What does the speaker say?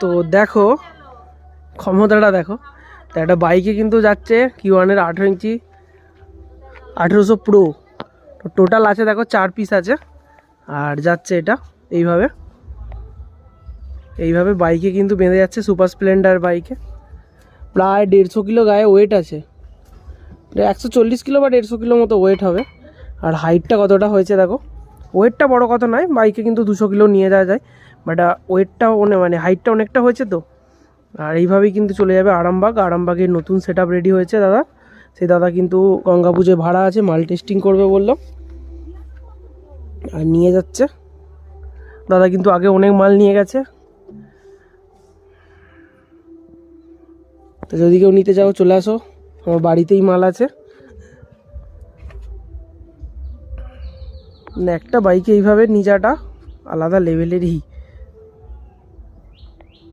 তো দেখো ক্ষমতাটা দেখো, তো একটা বাইকে কিন্তু যাচ্ছে Q1-এর 18 ইঞ্চি 1800 প্রো। তো টোটাল আছে দেখো 4 পিস আছে, আর যাচ্ছে এটা এইভাবে এইভাবে বাইকে কিন্তু বেঁধে যাচ্ছে সুপার স্প্লেন্ডার বাইকে। প্রায় 150 কিলো গায়ে ওয়েট আছে, 140 কিলো বা 150 কিলো মতো ওয়েট হবে। আর হাইটটা কতটা হয়েছে দেখো, ওয়েটটা বড় কথা নয়, বাইকে কিন্তু 200 কিলো নিয়ে যাওয়া যায়, বাট ওয়েটটাও মানে হাইটটা অনেকটা হয়েছে তো। আর এইভাবেই কিন্তু চলে যাবে আরামবাগ। আরামবাগের নতুন সেট আপ রেডি হয়েছে দাদা, সেই দাদা কিন্তু গঙ্গা পুজোয় ভাড়া আছে, মাল টেস্টিং করবে বললো, আর নিয়ে যাচ্ছে দাদা। কিন্তু আগে অনেক মাল নিয়ে গেছে, তো যদি কেউ নিতে চাও চলে আসো, আমার বাড়িতেই মাল আছে। একটা বাইকে এইভাবে নিয়ে যাওয়াটা আলাদা লেভেলেরই।